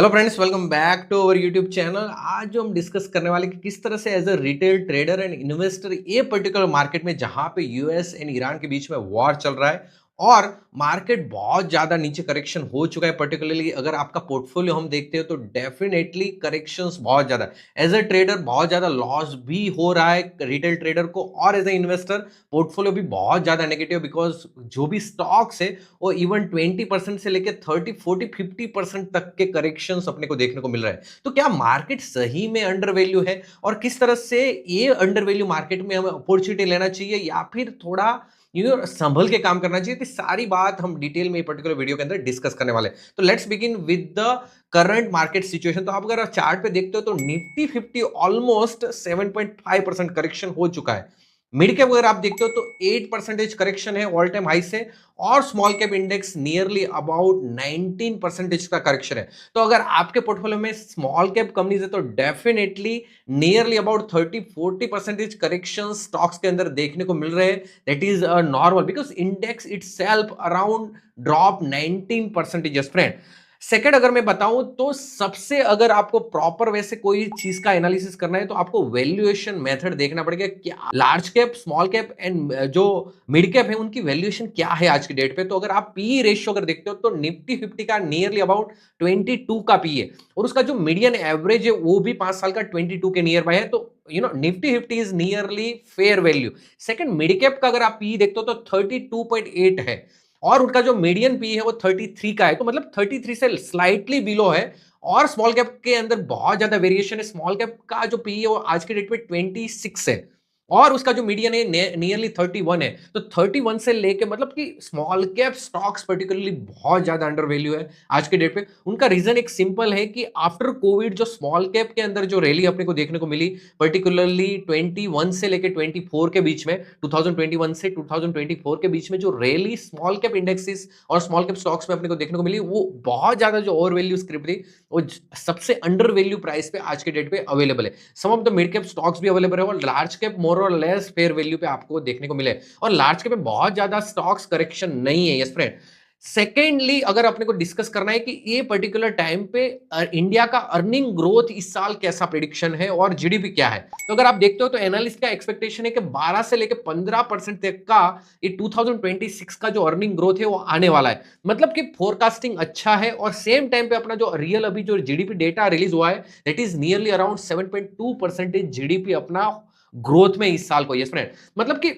Hello friends, welcome back to our YouTube channel. आज जो हम डिस्कस करने वाले कि किस तरह से as a retail trader and investor ये पर्टिकुलर मार्केट में जहां पे यूएस एंड ईरान के बीच में वॉर चल रहा है और मार्केट बहुत ज्यादा नीचे करेक्शन हो चुका है। पर्टिकुलरली अगर आपका पोर्टफोलियो हम देखते हो तो डेफिनेटली करेक्शंस बहुत ज्यादा, एज अ ट्रेडर बहुत ज्यादा लॉस भी हो रहा है रिटेल ट्रेडर को, और एज अ इन्वेस्टर पोर्टफोलियो भी बहुत ज्यादा नेगेटिव, बिकॉज जो भी स्टॉक्स है वो इवन 20% से लेकर 30, 40, 50% तक के करेक्शंस अपने को देखने को मिल रहा है। तो क्या मार्केट सही में अंडर वैल्यू है और किस तरह से ये अंडर वैल्यू मार्केट में हमें अपॉर्चुनिटी लेना चाहिए या फिर थोड़ा संभल के काम करना चाहिए, तो सारी बात हम डिटेल में पर्टिकुलर वीडियो के अंदर डिस्कस करने वाले हैं। तो let's begin with the current market situation. तो आप अगर चार्ट पे देखते हो तो निफ्टी 50 ऑलमोस्ट 7.5% करेक्शन हो चुका है। मिड कैप अगर आप देखते हो तो 8% करेक्शन है ऑल टाइम हाई से, और small cap index nearly about 19% का करेक्शन है। तो अगर आपके पोर्टफोलियो में स्मॉल कैप कंपनीज है तो definitely nearly about 30-40% correction stocks के अंदर देखने को मिल रहे हैं। That is normal because index itself around drop 19% friend. Second अगर मैं बताऊं तो सबसे अगर आपको प्रॉपर वैसे कोई चीज का एनालिसिस करना है तो आपको वैल्यूएशन मेथड देखना पड़ेगा। क्या large cap, small cap and जो मिड कैप है उनकी वैल्यूएशन क्या है आज की डेट पे। तो अगर आप पी रेशियो अगर देखते हो तो निफ्टी 50 का नियरली अबाउट 22 का पी है, और उसका जो मीडियन एवरेज है वो भी 5 साल का 22 के नियर बाय है। तो Nifty 50 is nearly fair value. Second mid cap का अगर आप पी देखते हो तो 32.8 है, और उनका जो मीडियन पी है वो 33 का है, तो मतलब 33 से स्लाइटली बिलो है। और स्मॉल कैप के अंदर बहुत ज्यादा वेरिएशन है। स्मॉल कैप का जो पी है वो आज के डेट में 26 है, और उसका जो मीडियन है नियरली 31 है। तो 31 से लेके मतलब कि स्मॉल कैप स्टॉक्स पर्टिकुलरली बहुत ज्यादा अंडर वैल्यू है आज के डेट पे। उनका रीजन एक सिंपल है कि आफ्टर कोविड जो स्मॉल कैप के अंदर जो रैली अपने को देखने को मिली, पर्टिकुलरली 21 से लेके 24 के बीच में, 2021 से 2024 के बीच में जो रैली स्मॉल कैप इंडेक्सेस और स्मॉल कैप स्टॉक्स में अपने को देखने को मिली, वो बहुत ज्यादा जो ओवर वैल्यू स्क्रिप्ट थी वो सबसे अंडर वैल्यू प्राइस पे आज के डेट पे अवेलेबल है। Some of the mid cap stocks भी अवेलेबल है, और लार्ज कैप मोर और लेस फेयर वैल्यू पे आपको देखने को मिले। और लार्ज कैप में बहुत ज्यादा स्टॉक्स करेक्शन नहीं है, यस फ्रेंड। सेकेंडली अगर अपने को डिस्कस करना है कि ये पर्टिकुलर टाइम पे इंडिया का अर्निंग ग्रोथ इस साल कैसा प्रेडिक्शन है और जीडीपी क्या है, तो अगर आप देखते हो तो एनालिस्ट का एक्सपेक्टेशन है कि 12 से लेकर 15% तक का ये 2026 का जो अर्निंग ग्रोथ है वो आने वाला है। मतलब कि फोरकास्टिंग अच्छा है, और सेम टाइम पे अपना जो रियल अभी जो जीडीपी डेटा रिलीज हुआ है that is nearly around 7.2% GDP अपना ग्रोथ में इस साल को, यस फ्रेंड। मतलब कि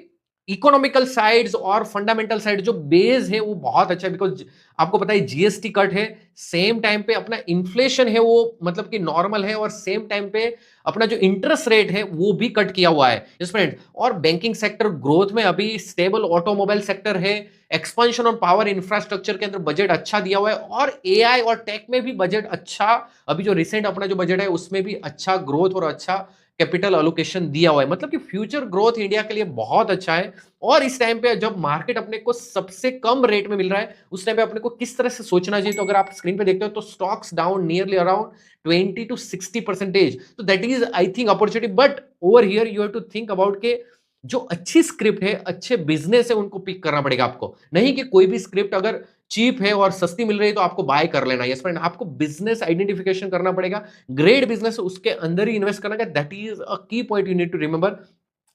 इकोनॉमिकल साइड्स और फंडामेंटल साइड जो बेस है वो बहुत अच्छा है, बिकॉज आपको पता है जीएसटी कट है, सेम टाइम पे अपना इन्फ्लेशन है वो मतलब कि नॉर्मल है, और सेम टाइम पे अपना जो इंटरेस्ट रेट है वो भी कट किया हुआ है, यस फ्रेंड। और बैंकिंग सेक्टर ग्रोथ में अभी स्टेबल, ऑटोमोबाइल सेक्टर है, एक्सपेंशन ऑन पावर इंफ्रास्ट्रक्चर के अंदर बजट अच्छा दिया हुआ है, और एआई और टेक में भी बजट अच्छा, अभी जो रिसेंट अपना जो बजट है उसमें भी अच्छा ग्रोथ और अच्छा कैपिटल अलोकेशन दिया हुआ है। मतलब कि फ्यूचर ग्रोथ इंडिया के लिए बहुत अच्छा है। और इस टाइम पे जब मार्केट अपने को सबसे कम रेट में मिल रहा है उस टाइम पे अपने को किस तरह से सोचना चाहिए, तो अगर आप स्क्रीन पे देखते हो तो stocks down nearly around 20 to 60%। तो that is I think opportunity, but over here you have to think about के जो अच्छी स्क्रिप्ट है, अच्छे बिजनेस है, उनको पिक करना पड़ेगा आपको। नहीं कि कोई भी स्क्रिप्ट अगर चीप है और सस्ती मिल रही है तो आपको बाय कर लेना, यस फ्रेंड। आपको बिजनेस आइडेंटिफिकेशन करना पड़ेगा, ग्रेट बिजनेस उसके अंदर ही इन्वेस्ट करना है। That is a key point you need to remember.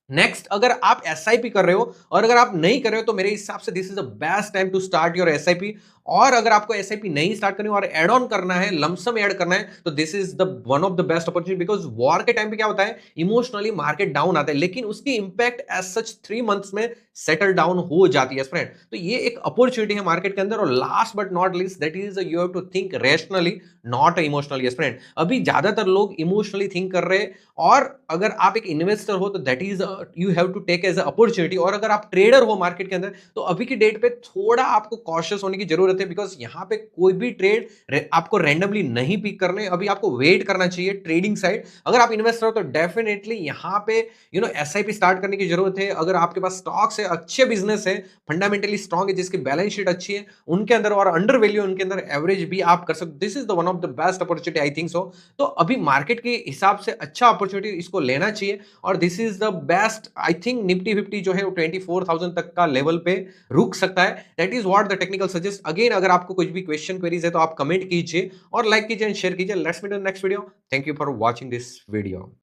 Next, अगर आप एसआईपी कर रहे हो और अगर आप नहीं कर रहे हो तो मेरे हिसाब से this is the best time to start your SIP. और अगर आपको एसआईपी नहीं स्टार्ट करनी और एड ऑन करना है, लमसम ऐड करना है, तो this is the one of the best opportunity, because war के टाइम पे क्या होता है, इमोशनली मार्केट डाउन आता है, लेकिन उसकी इंपैक्ट एज सच 3 मंथ्स में सेटल डाउन हो जाती है फ्रेंड। तो ये एक अपॉर्चुनिटी है मार्केट के अंदर। और last but not least, that is you have to think rationally not emotionally, yes friend. अभी ज्यादातर लोग इमोशनली थिंक कर रहे हैं, और अगर आप एक इन्वेस्टर हो तो that is you have to take as a opportunity. और अगर आप ट्रेडर हो मार्केट के अंदर तो अभी की डेट पे थोड़ा आपको कॉशियस होने की जरूरत है, बिकॉज यहां पे कोई भी ट्रेड आपको रैंडमली नहीं पिक करने, अभी आपको वेट करना चाहिए ट्रेडिंग साइड। अगर आप इन्वेस्टर हो तो डेफिनेटली यहां पे एसआईपी स्टार्ट करने की जरूरत है। अगर आपके पास स्टॉक्स है, अच्छे बिजनेस है, फंडामेंटली स्ट्रॉन्ग है, जिसकी बैलेंस शीट अच्छी है उनके अंदर, और अंडर वैल्यू उनके अंदर एवरेज भी आप कर सकते, this is the one of the best opportunity I think so. तो अभी मार्केट के हिसाब से अच्छा अपॉर्चुनिटी इसको लेना चाहिए, और this is the best best I think Nifty 50 जो है वो 24,000 तक का लेवल पे रुक सकता है। That is what the technical suggest. Again अगर आपको कुछ भी क्वेश्चन क्वेरीज है तो आप कमेंट कीजिए और लाइक कीजिए एंड शेयर कीजिए। Let's meet in next video. Thank you for watching this video.